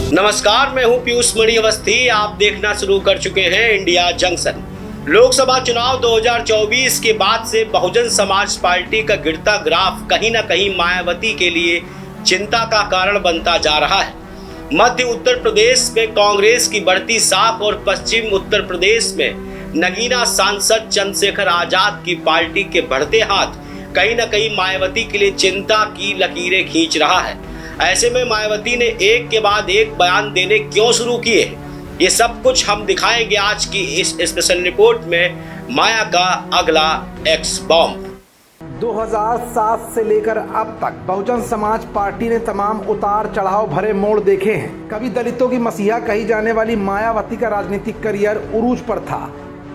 नमस्कार, मैं हूं पीयूष मणि अवस्थी। आप देखना शुरू कर चुके हैं इंडिया जंक्शन। लोकसभा चुनाव 2024 के बाद से बहुजन समाज पार्टी का गिरता ग्राफ कहीं न कहीं मायावती के लिए चिंता का कारण बनता जा रहा है। मध्य उत्तर प्रदेश में कांग्रेस की बढ़ती साख और पश्चिम उत्तर प्रदेश में नगीना सांसद चंद्रशेखर आजाद की पार्टी के बढ़ते हाथ कहीं न कहीं मायावती के लिए चिंता की लकीरें खींच रहा है। ऐसे में मायावती ने एक के बाद एक बयान देने क्यों शुरू किए, ये सब कुछ हम दिखाएंगे आज की इस स्पेशल रिपोर्ट में। माया का अगला एक्स बॉम्ब। 2007 से लेकर अब तक बहुजन समाज पार्टी ने तमाम उतार चढ़ाव भरे मोड़ देखे हैं। कभी दलितों की मसीहा कही जाने वाली मायावती का राजनीतिक करियर उरूज पर था,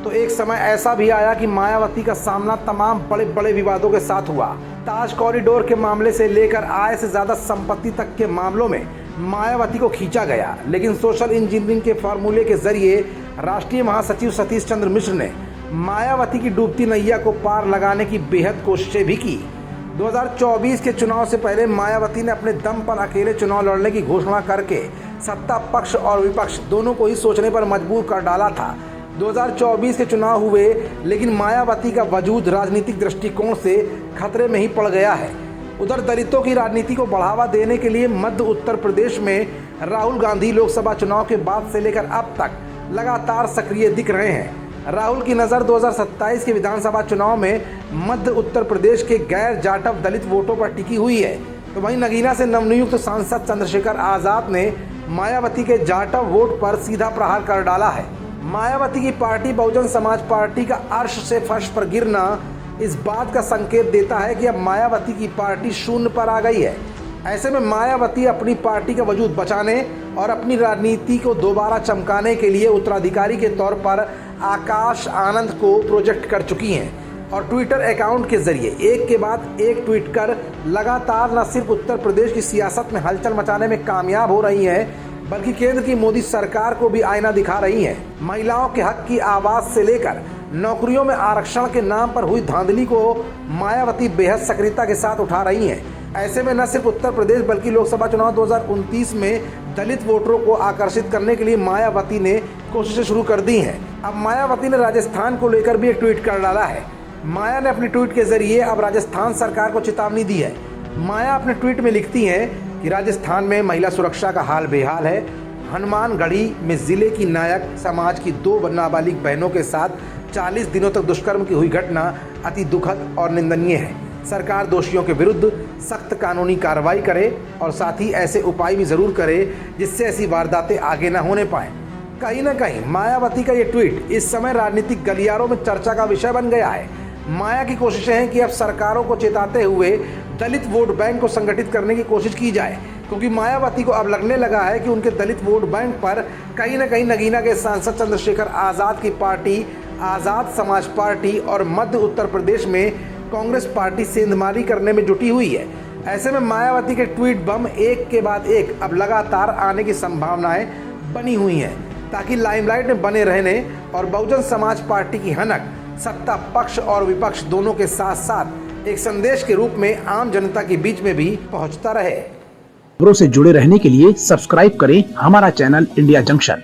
तो एक समय ऐसा भी आया कि मायावती का सामना तमाम बड़े बड़े विवादों के साथ हुआ। ताज कॉरिडोर के मामले से लेकर आय से ज्यादा संपत्ति तक के मामलों में मायावती को खींचा गया, लेकिन सोशल इंजीनियरिंग के फार्मूले के जरिए राष्ट्रीय महासचिव सतीश चंद्र मिश्र ने मायावती की डूबती नैया को पार लगाने की बेहद कोशिशें भी की। 2024 के चुनाव से पहले मायावती ने अपने दम पर अकेले चुनाव लड़ने की घोषणा करके सत्ता पक्ष और विपक्ष दोनों को ही सोचने पर मजबूर कर डाला था। 2024 के चुनाव हुए, लेकिन मायावती का वजूद राजनीतिक दृष्टिकोण से खतरे में ही पड़ गया है। उधर दलितों की राजनीति को बढ़ावा देने के लिए मध्य उत्तर प्रदेश में राहुल गांधी लोकसभा चुनाव के बाद से लेकर अब तक लगातार सक्रिय दिख रहे हैं। राहुल की नज़र 2027 के विधानसभा चुनाव में मध्य उत्तर प्रदेश के गैर जाटव दलित वोटों पर टिकी हुई है, तो वहीं नगीना से नवनियुक्त सांसद चंद्रशेखर आजाद ने मायावती के जाटव वोट पर सीधा प्रहार कर डाला है। मायावती की पार्टी बहुजन समाज पार्टी का अर्श से फर्श पर गिरना इस बात का संकेत देता है कि अब मायावती की पार्टी शून्य पर आ गई है। ऐसे में मायावती अपनी पार्टी का वजूद बचाने और अपनी राजनीति को दोबारा चमकाने के लिए उत्तराधिकारी के तौर पर आकाश आनंद को प्रोजेक्ट कर चुकी हैं और ट्विटर अकाउंट के जरिए एक के बाद एक ट्वीट कर लगातार न सिर्फ उत्तर प्रदेश की सियासत में हलचल मचाने में कामयाब हो रही हैं, बल्कि केंद्र की मोदी सरकार को भी आईना दिखा रही हैं। महिलाओं के हक की आवाज से लेकर नौकरियों में आरक्षण के नाम पर हुई धांधली को मायावती बेहद सक्रियता के साथ उठा रही हैं। ऐसे में न सिर्फ उत्तर प्रदेश बल्कि लोकसभा चुनाव 2029 में दलित वोटरों को आकर्षित करने के लिए मायावती ने कोशिशें शुरू कर दी हैं। अब मायावती ने राजस्थान को लेकर भी एक ट्वीट कर डाला है। माया ने अपने ट्वीट के जरिए अब राजस्थान सरकार को चेतावनी दी है। माया अपने ट्वीट में लिखती हैं कि राजस्थान में महिला सुरक्षा का हाल बेहाल है। हनुमानगढ़ी में जिले की नायक समाज की 2 नाबालिग बहनों के साथ 40 दिनों तक दुष्कर्म की हुई घटना अति दुखद और निंदनीय है। सरकार दोषियों के विरुद्ध सख्त कानूनी कार्रवाई करे और साथ ही ऐसे उपाय भी जरूर करे जिससे ऐसी वारदातें आगे न होने पाए। कहीं न कहीं मायावती का ये ट्वीट इस समय राजनीतिक गलियारों में चर्चा का विषय बन गया है। माया की कोशिशें हैं कि अब सरकारों को चेताते हुए दलित वोट बैंक को संगठित करने की कोशिश की जाए, क्योंकि मायावती को अब लगने लगा है कि उनके दलित वोट बैंक पर कहीं न कहीं नगीना के सांसद चंद्रशेखर आजाद की पार्टी आजाद समाज पार्टी और मध्य उत्तर प्रदेश में कांग्रेस पार्टी सेंधमारी करने में जुटी हुई है। ऐसे में मायावती के ट्वीट बम एक के बाद एक अब लगातार आने की संभावनाएं बनी हुई हैं, ताकि लाइमलाइट में बने रहने और बहुजन समाज पार्टी की हनक सत्ता पक्ष और विपक्ष दोनों के साथ साथ एक संदेश के रूप में आम जनता के बीच में भी पहुंचता रहे। खबरों से जुड़े रहने के लिए सब्सक्राइब करें हमारा चैनल इंडिया जंक्शन।